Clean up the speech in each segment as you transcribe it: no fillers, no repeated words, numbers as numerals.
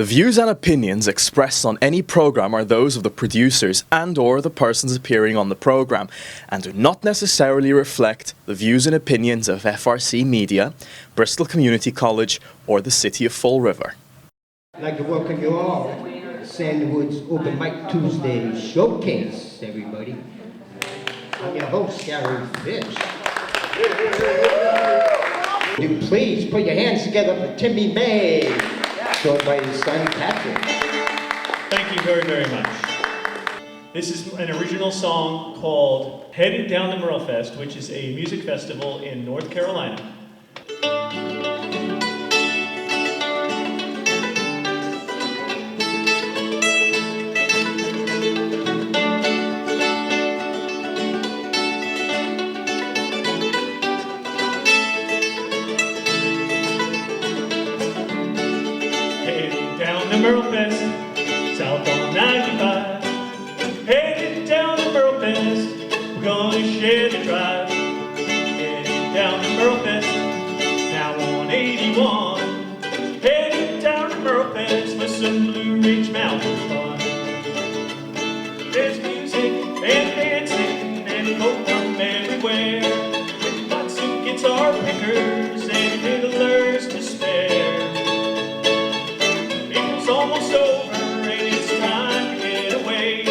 The views and opinions expressed on any program are those of the producers and/or the persons appearing on the program and do not necessarily reflect the views and opinions of FRC Media, Bristol Community College, or the City of Fall River. I'd like to welcome you all to the Sandywoods Open Mic Tuesday Showcase, everybody. I'm your host, Gary Fish. You please put your hands together for Timmy May, joined by his son Patrick. Thank you very, very much. This is an original song called Headed Down to Merlefest, which is a music festival in North Carolina. To Merlefest, south on 95. Headed down to Merlefest, we're gonna share the drive. Headed down to Merlefest, now on 81. Headed down to Merlefest for some Blue Ridge Mountain fun. There's music and dancing and folk from everywhere, with lots of guitar pickers and fiddlers to spare. Almost over and it's time to get away,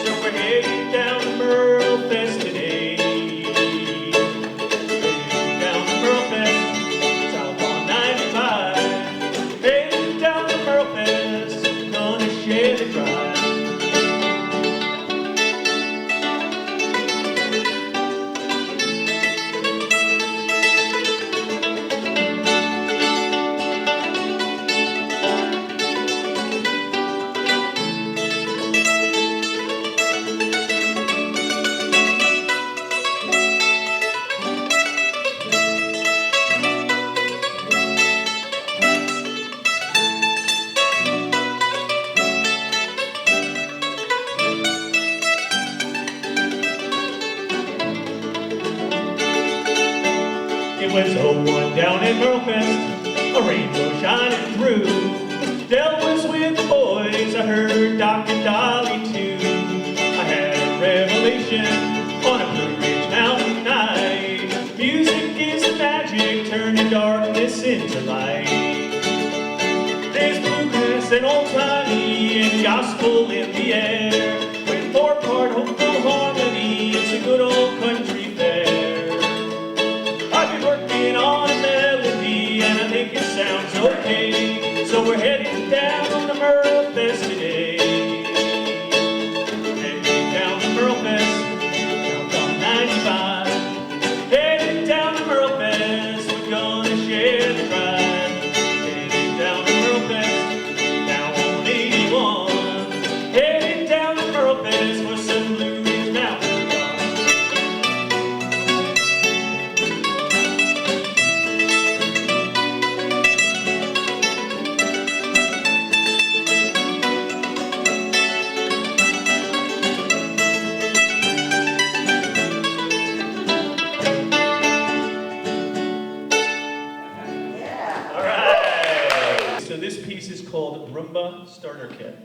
so we're heading down to Merlefest today. Heading down to Merlefest, south on 95. Heading down to Merlefest, gonna share the drive. It was 01 down in Merlefest, a rainbow shining through. Del was with the boys, I heard Doc and Dolly too. I had a revelation on a Blue Ridge Mountain night. Music is the magic, turning darkness into light. There's bluegrass and old-timey and gospel in the air. With four-part hopeful harmony, it's a good old country fair. I've been working on a melody and I think it sounds okay, so we're heading down to Merlefest today. Heading down to Merlefest, south on 95. Heading down to Merlefest, we're gonna share the drive. Heading down to Merlefest, now on 81. Heading down to Merlefest for some Blue Ridge Mountain. So this piece is called Rumba Starter Kit.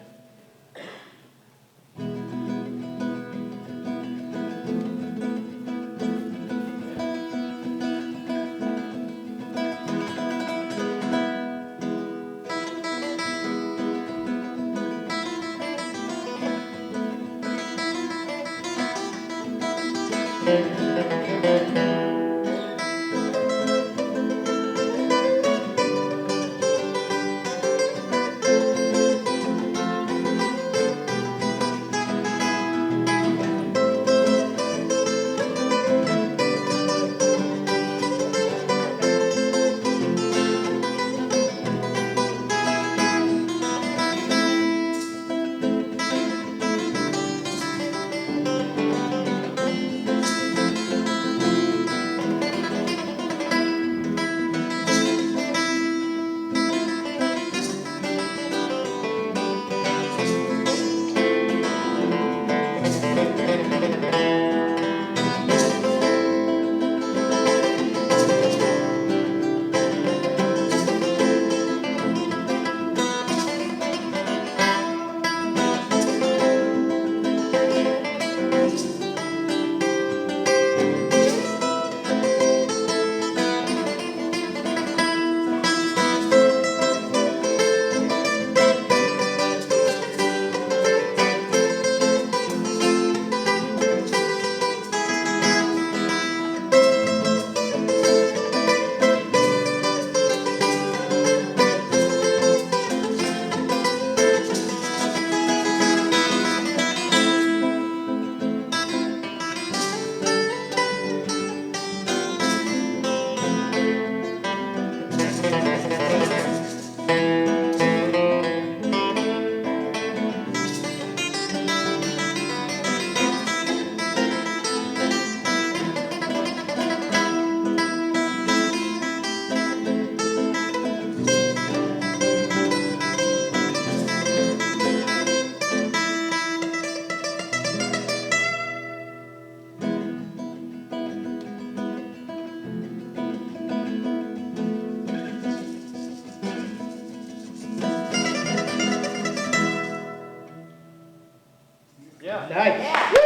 Nice. Woo!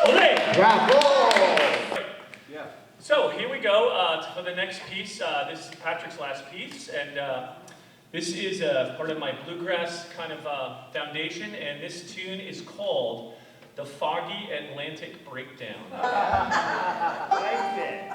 Olé! Bravo! So here we go for the next piece. This is Patrick's last piece, and this is part of my bluegrass kind of foundation, and this tune is called The Foggy Atlantic Breakdown. Like it.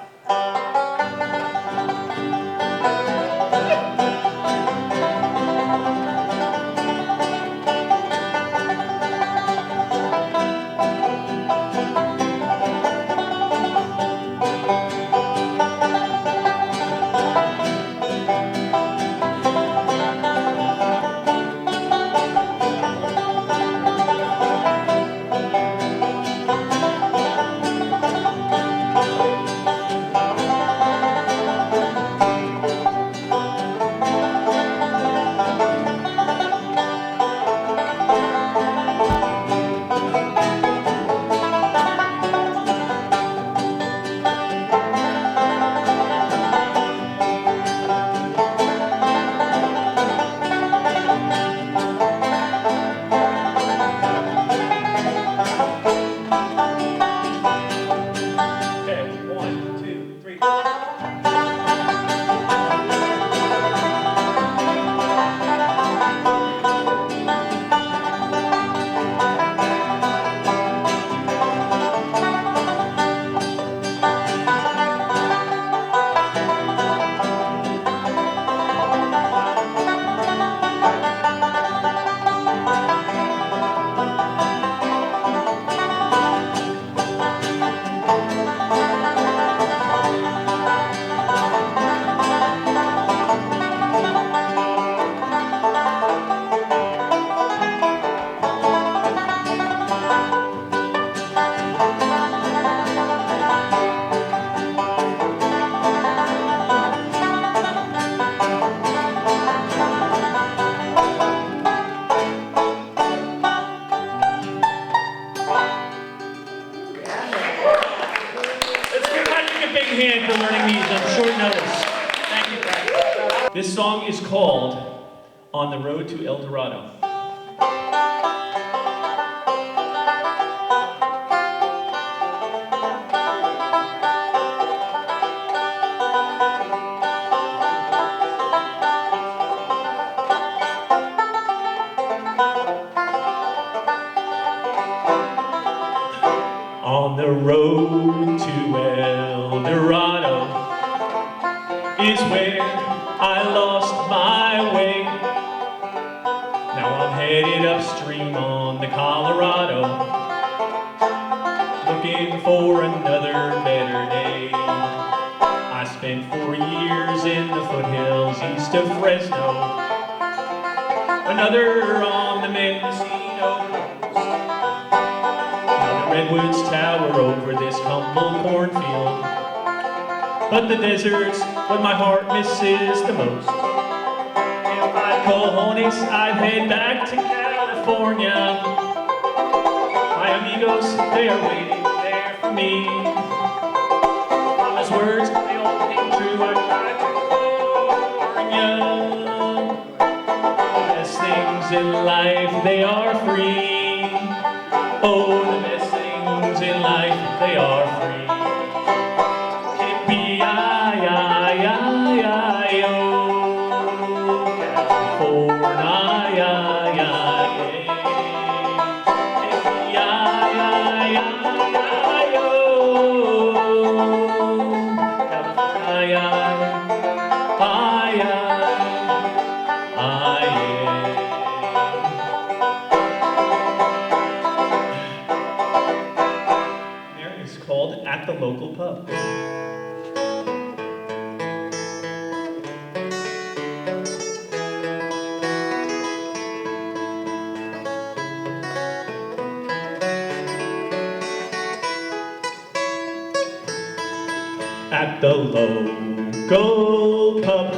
For learning these on short notice. Thank you, Pat. This song is called On the Road to El Dorado. On the road to El Dorado is where I lost my way. Now I'm headed upstream on the Colorado, looking for another better day. I spent 4 years in the foothills east of Fresno, another on the Mendocino coast. Now the redwoods tower over this humble cornfield, but the desert's what my heart misses the most. If I cojones, I'd head back to California. My amigos, they are waiting there for me. Mama's words, they all came true. I tried to warn ya. The best things in life, they are free. Oh, the best things in life, they are free. There is called At the Local Pub. At the local pub,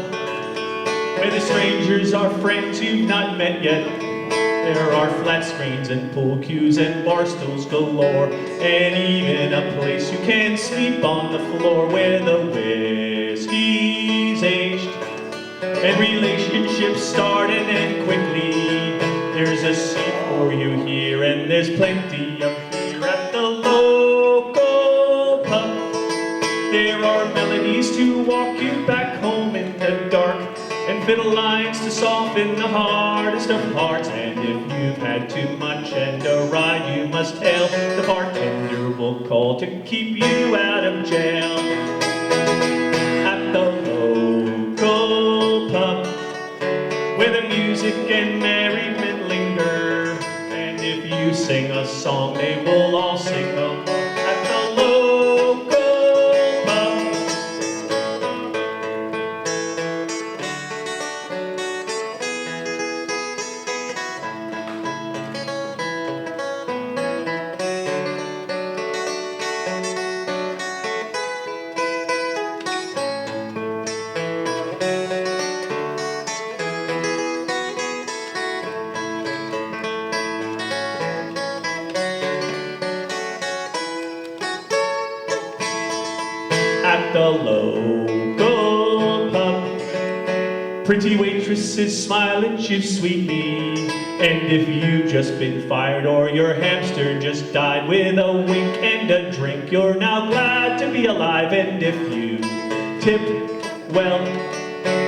where the strangers are friends you've not met yet. There are flat screens and pool cues and bar stools galore, and even a place you can sleep on the floor, where the whiskey's aged and relationships start and end quickly. There's a seat for you here, and there's plenty of in the hardest of hearts. And if you've had too much and a ride you must hail, the bartender will call to keep you out of jail. At the local pub, where the music and merriment linger, and if you sing a song they will all sing along. At the local pub. At the local pub, pretty waitresses smile at you sweetly. And if you've just been fired or your hamster just died, with a wink and a drink you're now glad to be alive. And if you tip well,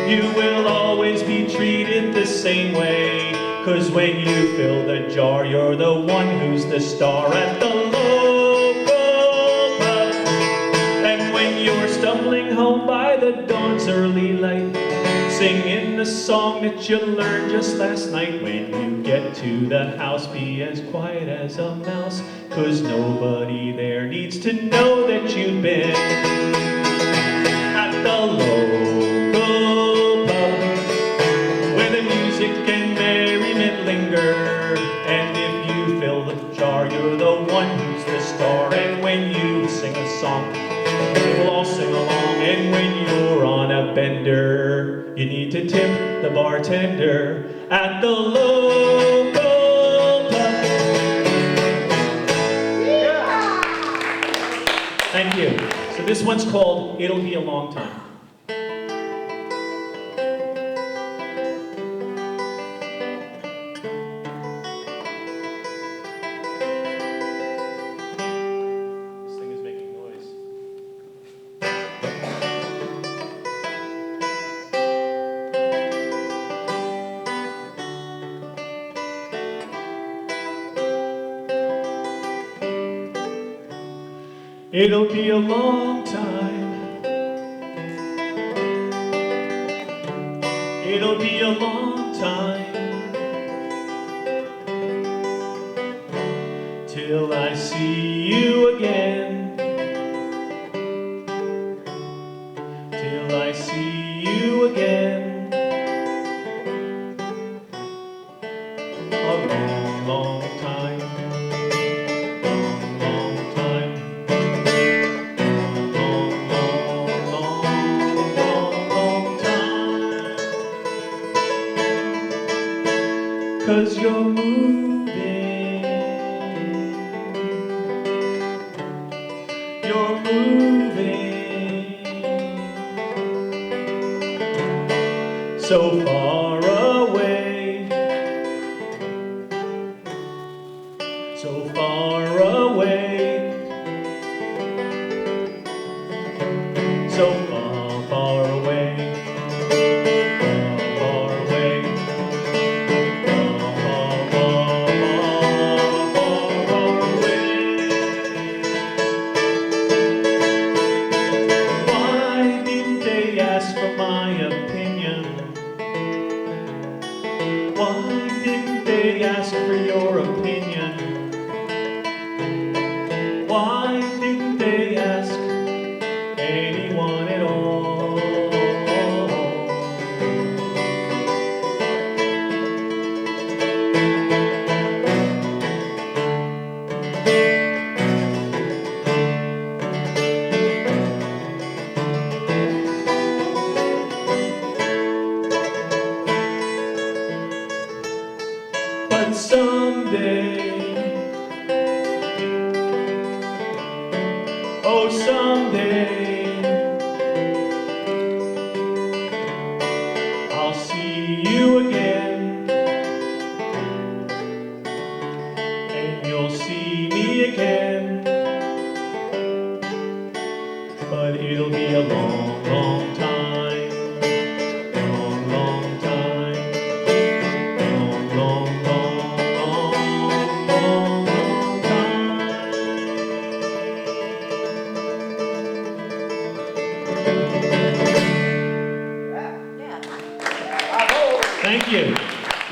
you will always be treated the same way, 'cause when you fill the jar you're the one who's the star at the local pub. And when you're stumbling home by the dawn's early light, singing the song that you learned just last night, when you get to the house be as quiet as a mouse, 'cause nobody there needs to know that you've been at the local pub, where the music and merriment linger. And if you fill the jar you're the one who's the star. And when you sing a song we'll all sing along. And when you're on a bender you need to tip the bartender at the local pub. Thank you. So this one's called It'll Be a Long Time. This thing is making noise. It'll be a long time. It'll be a long time till I see you again. Till I see you again. A long, long time. Cause you're moving, you're moving so far away, so far away, so far, far away. Why didn't they ask for your opinion? Why didn't they ask anyone at all? But someday, oh someday, I'll see you again, and you'll see me again, but it'll be a long, long time, long, long time.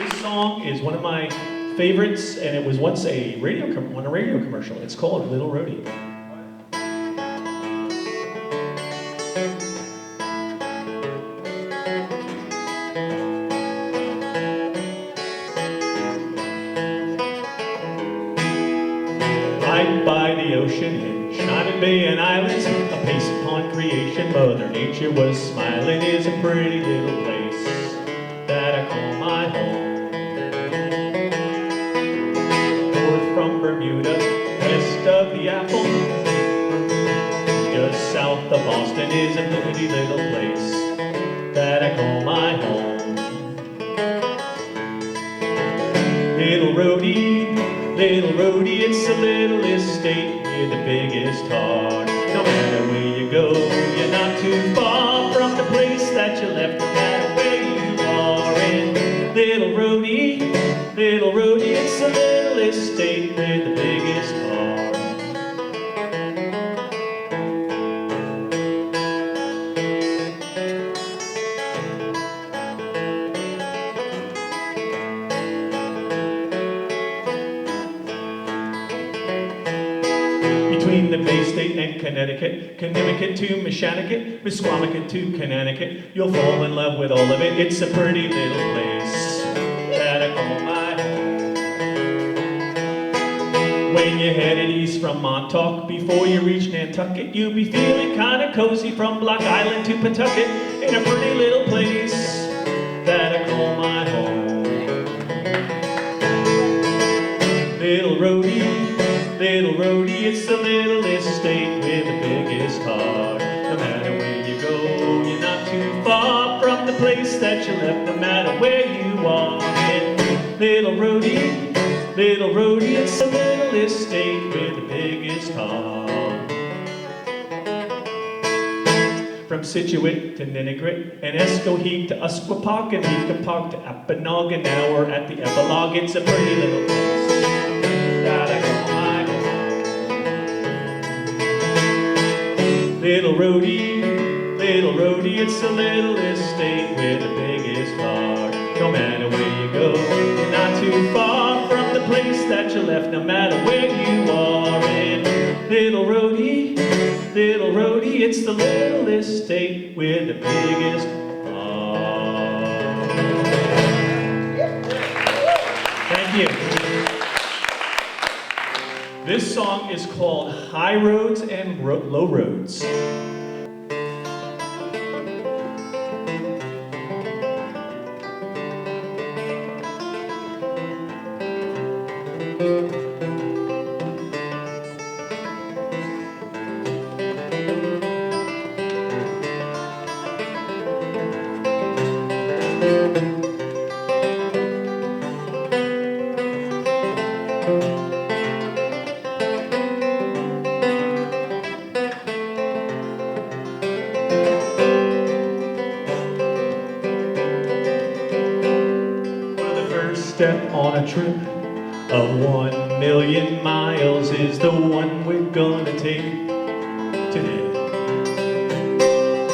This song is one of my favorites, and it was once a radio commercial. It's called Little Roadie. Right by the ocean in shining bay and islands, a pace upon creation, Mother Nature was smiling. Is a pretty little place that I call my home. North from Bermuda, west of the Apple, just south of Boston is a pretty little place that I call my home. Little roadie, it's the little estate with the biggest heart. No matter where you go, you're not too far from the place that you left, no matter where you are. And little roadie, it's the little estate with the biggest heart. Between the Bay State and Connecticut, Connecticut to Meshanicut, Misquamicut to Connecticut, you'll fall in love with all of it. It's a pretty little place that I call my home. When you're headed east from Montauk, before you reach Nantucket, you'll be feeling kinda cozy from Block Island to Pawtucket, in a pretty little place that I call my home. Little roadie, it's the little estate with the biggest heart. No matter where you go, you're not too far from the place that you left, no matter where you are. And little roadie, it's the little estate with the biggest heart. From Scituate to Ninigret and Escoheat to Usquepaugh and Weekapaug to Appanogan, now we're at the epilogue. It's a pretty little place that I call my home. Little roadie, it's the little estate with the biggest heart. No matter where you go, you're not too far from the place that you left, no matter where you are. And little roadie, it's the little estate with the biggest heart. Thank you. This song is called High Roads and Low Roads. Step on a trip of 1,000,000 miles is the one we're gonna take today.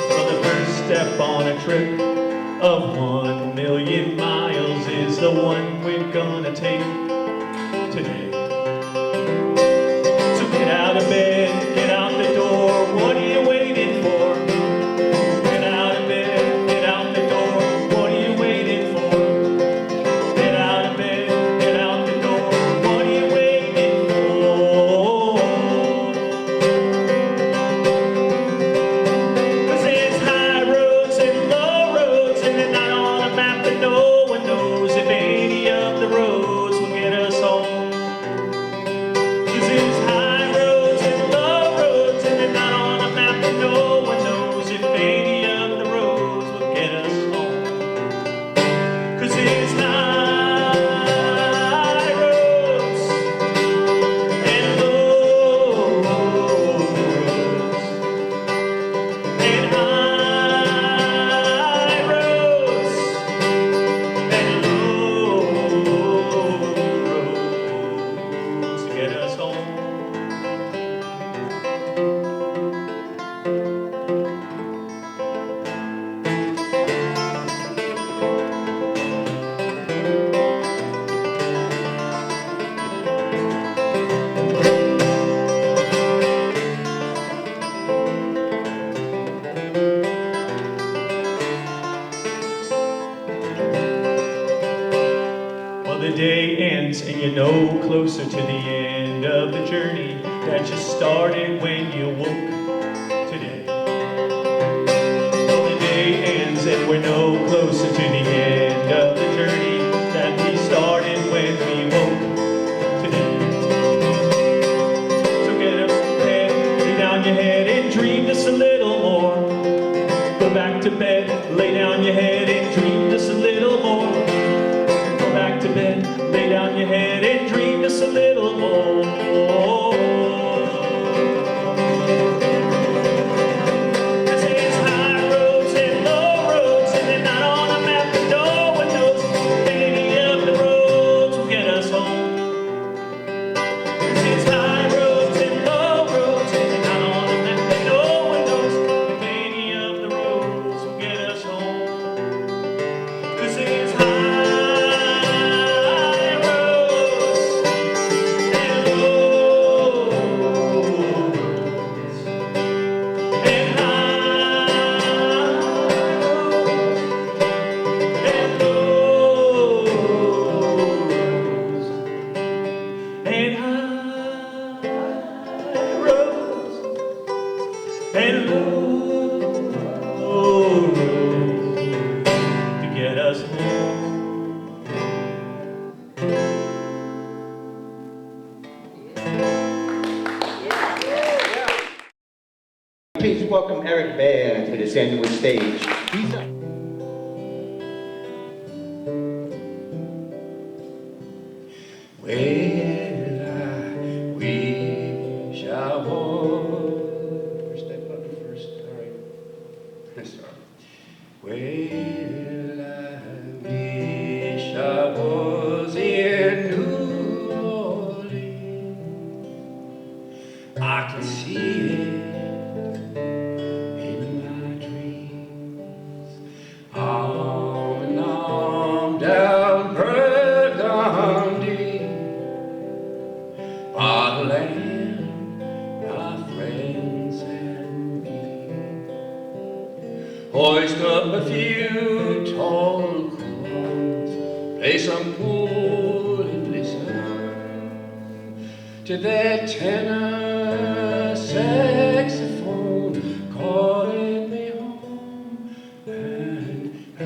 Well, the first step on a trip of 1,000,000 miles is the one we're gonna take today. So get out of bed, get out the door, what are you waiting for? Get out of bed, get out the door, what are you waiting for? Well, the day ends and you're no closer to the end of the journey that you started when you woke today. Well, the day ends and we're no closer to the end of the journey that we started when we woke today. So get up and lay down your head and dream just a little more. Go back to bed, lay down your head and dream just a little more. Go back to bed, lay down your head and dream just a little more. This is high roads and low roads, and they're not on a map, and no one knows if any of the roads will get us home. This is high roads and low roads, and they're not on a map, and no one knows if any of the roads will get us home. This is high and low roads to get us home. Please welcome Eric Behr to the Sandywoods stage. He's up. Well, I wish I was. First step up first. All right. Sorry. Well, I wish I was in New Orleans. I can see it in my dreams. On and on down Burgundy, by the land, my friends and me. Hoist up a few tall columns, play some pool and listen to that tenor saxophone calling me home. And I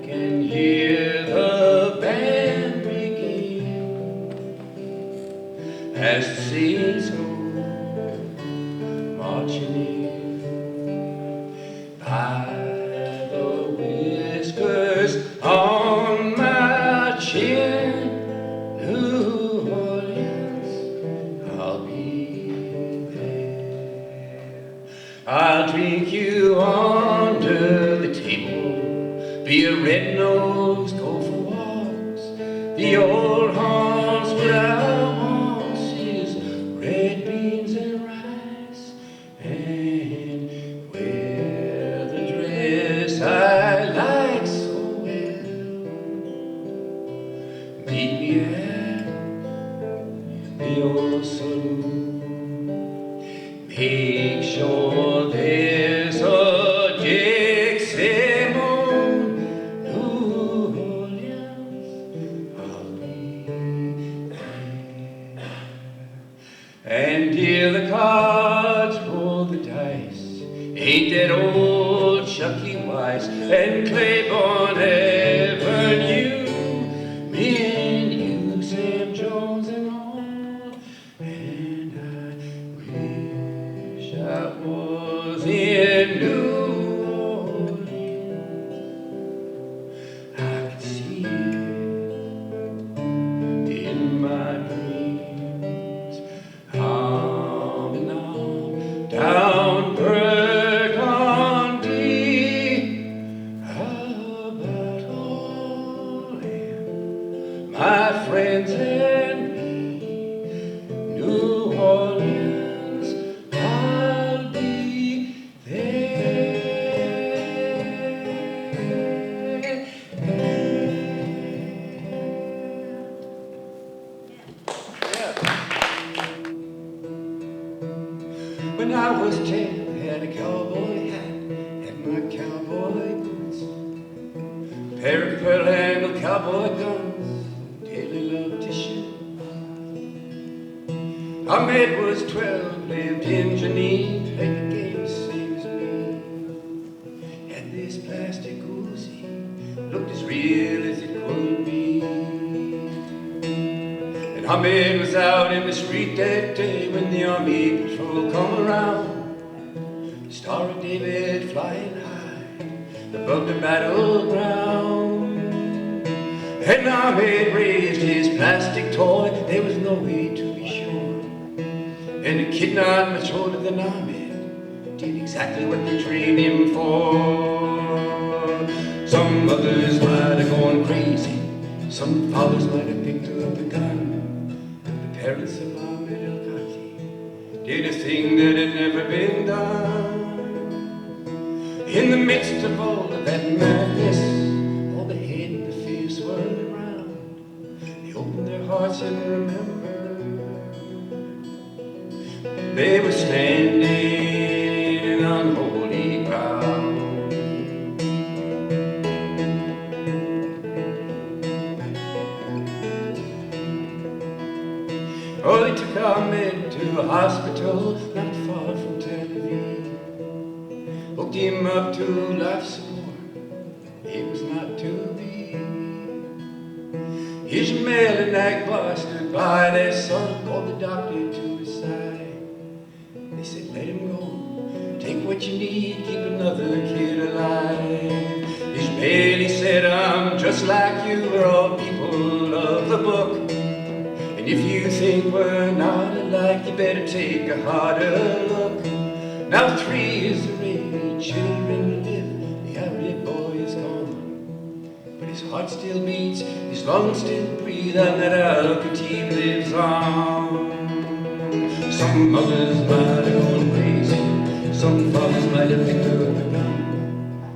can hear the band begin as the saints go marching in. By the whiskers on my chin, New Orleans, I'll be there. I'll drink you under the table, be a red nose, go for walks. The old haunts where I once is red beans and rice, and wear the dress I like so well. Meet me at the old saloon. Make sure there's a Dixie moon. New Orleans, I'll be there. And dear, the cards roll the dice. Ain't that old Chucky Weiss and Claiborne ever knew? Me and you, Sam Jones and all. And I wish I was in New Orleans. I could see it in my dreams. On and on down Burgundy, about all and my friends and me. New Orleans, I'll be When I was 10, I had a cowboy hat, had my cowboy boots, pair of pearl-handled cowboy guns, Ahmed was 12, lived in Janine, played the game same as me. Had this plastic Uzi, looked as real as it could be. And Ahmed was out in the street that day when the army patrol come around. The Star of David flying high above the battleground. And Ahmed raised his plastic toy, there was no way to be sure. And the kid not much older than Ahmed did exactly what they trained him for. Some mothers might have gone crazy, some fathers might have picked up a gun. The parents of Ahmed El-Kati did a thing that had never been done. In the midst of all of that madness, all the hate and the fear swirling around, they opened their hearts and remembered they were standing on holy ground. Oh, they took Ahmed to a hospital not far from Tel Aviv. Hooked him up to life support, it was not to be. Ishmael and Akbar stood by their son, called the doctor to his side. They said, let him go, take what you need, keep another kid alive. Ishmael, he said, I'm just like you, we're all people of the book. And if you think we're not alike, you better take a harder look. Now 3 is the rate, children live, the Arab boy is gone. But his heart still beats, his lungs still breathe, and that Al-Khatib lives on. Some mothers might have gone crazy, some fathers might have picked up a gun.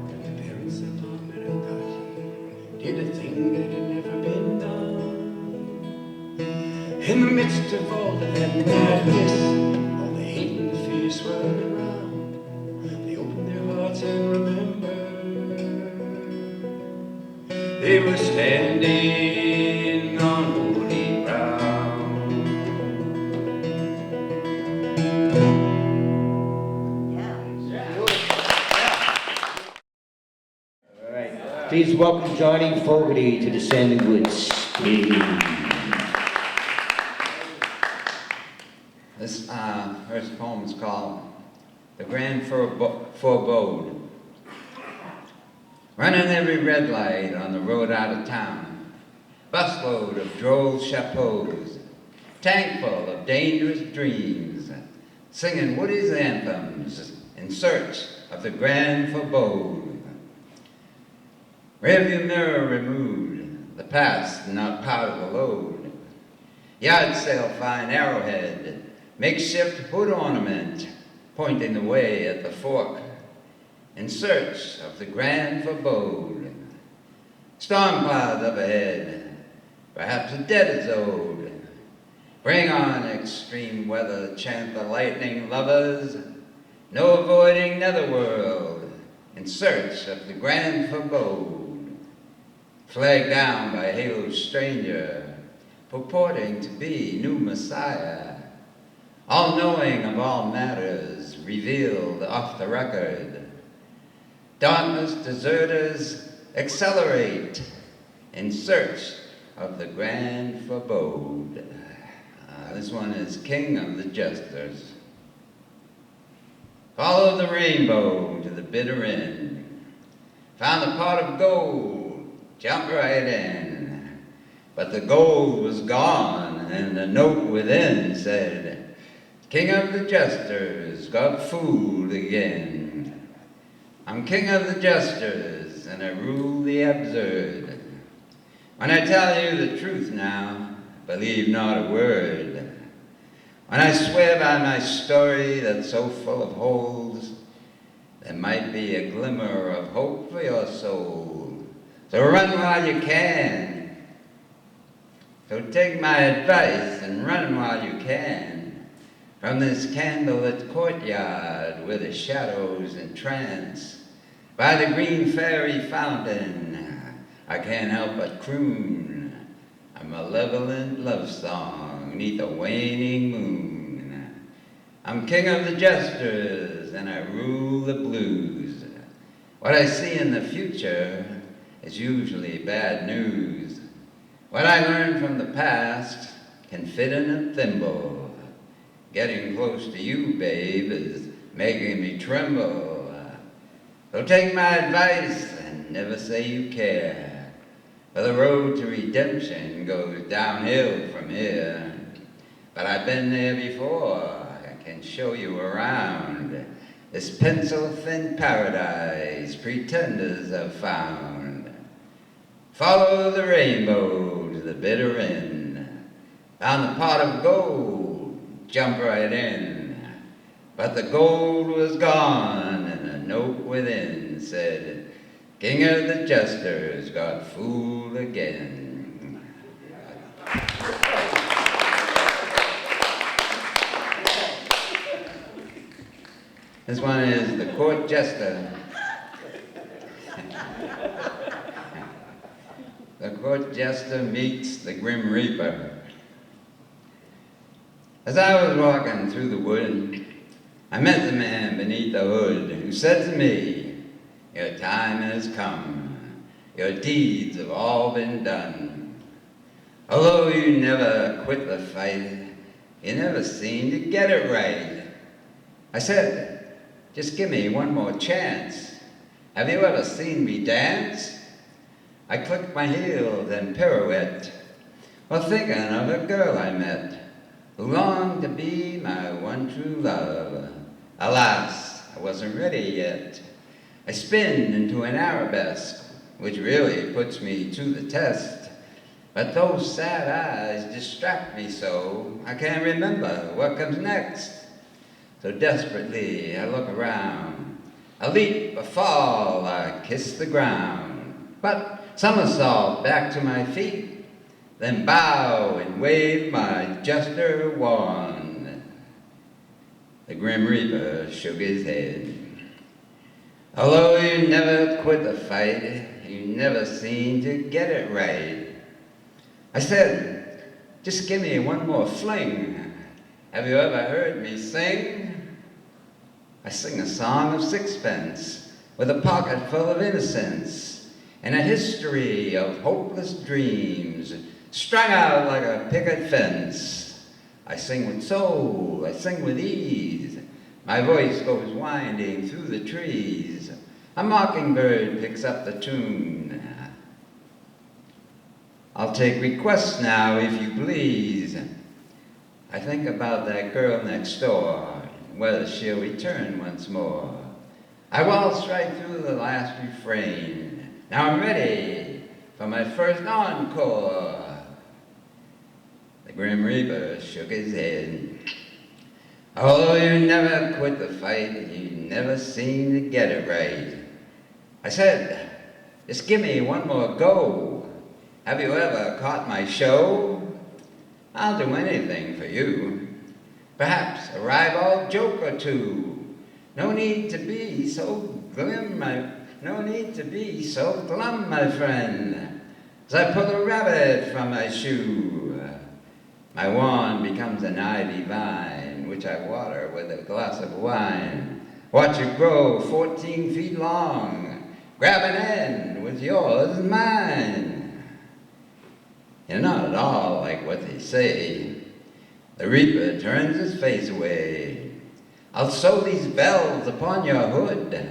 But the parents of Ahmed El-Kati did a thing that had never been done. In the midst of all of that madness, all the hate and the fear swirling around, they opened their hearts and remembered they were standing on holy ground. All right. Please welcome Johnny Fogarty to the Sandywoods stage. This first poem is called The Grand Forebode. Running every red light on the road out of town, busload of droll chapeaus, tank full of dangerous dreams, singing Woody's anthems in search of the grand forebode. Rearview mirror removed, the past not part of the load. Yard sail fine arrowhead, makeshift hood ornament, pointing the way at the fork, in search of the grand forebode. Storm clouds up ahead, perhaps a dead is owed. Bring on extreme weather, chant the lightning lovers, no avoiding netherworld, in search of the grand forebode. Flagged down by Halo's stranger, purporting to be new Messiah, all-knowing of all matters, revealed off the record. Dauntless deserters accelerate in search of the grand forebode. This one is King of the Jesters. Follow the rainbow to the bitter end. Found a pot of gold, jumped right in. But the gold was gone, and the note within said, King of the Jesters got fooled again. I'm king of the jesters, and I rule the absurd. When I tell you the truth now, believe not a word. When I swear by my story that's so full of holes, there might be a glimmer of hope for your soul. So run while you can. So take my advice and run while you can. From this candlelit courtyard where the shadows entrance, by the green fairy fountain, I can't help but croon a malevolent love song 'neath a waning moon. I'm king of the jesters, and I rule the blues. What I see in the future is usually bad news. What I learned from the past can fit in a thimble. Getting close to you, babe, is making me tremble. So take my advice and never say you care. For the road to redemption goes downhill from here. But I've been there before, I can show you around. This pencil-thin paradise pretenders have found. Follow the rainbow to the bitter end. Found the pot of gold, jump right in. But the gold was gone, and a note within said, King of the jesters got fooled again. This one is the court jester. The court jester meets the grim reaper. As I was walking through the wood, I met the man beneath the hood who said to me, your time has come, your deeds have all been done. Although you never quit the fight, you never seemed to get it right. I said, just give me one more chance. Have you ever seen me dance? I clicked my heels and pirouette, while thinking of a girl I met, who longed to be my one true love. Alas, I wasn't ready yet. I spin into an arabesque, which really puts me to the test. But those sad eyes distract me so, I can't remember what comes next. So desperately I look around. I leap, I fall, I kiss the ground. But somersault back to my feet, then bow and wave my jester wand. The Grim Reaper shook his head. Although you never quit the fight, you never seemed to get it right. I said, just give me one more fling. Have you ever heard me sing? I sing a song of sixpence, with a pocket full of innocence, and a history of hopeless dreams, strung out like a picket fence. I sing with soul, I sing with ease. My voice goes winding through the trees. A mockingbird picks up the tune. I'll take requests now, if you please. I think about that girl next door, whether she'll return once more. I waltz right through the last refrain. Now I'm ready for my first encore. The Grim Reaper shook his head. Although you never quit the fight, you never seem to get it right. I said, just give me one more go. Have you ever caught my show? I'll do anything for you. Perhaps a ribald joke or two. No need to be so glum, my friend. As I pull a rabbit from my shoe, my wand becomes an ivy vine, which I water with a glass of wine. Watch it grow 14 feet long. Grab an end with yours and mine. You're not at all like what they say. The Reaper turns his face away. I'll sew these bells upon your hood.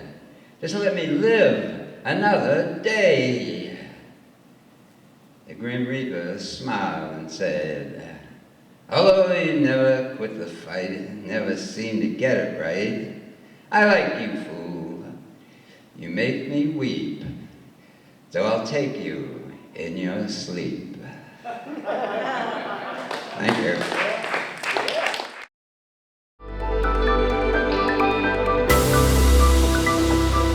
Just let me live another day. The Grim Reaper smiled and said, although you never quit the fight, never seem to get it right, I like you, fool. You make me weep, so I'll take you in your sleep. Thank you.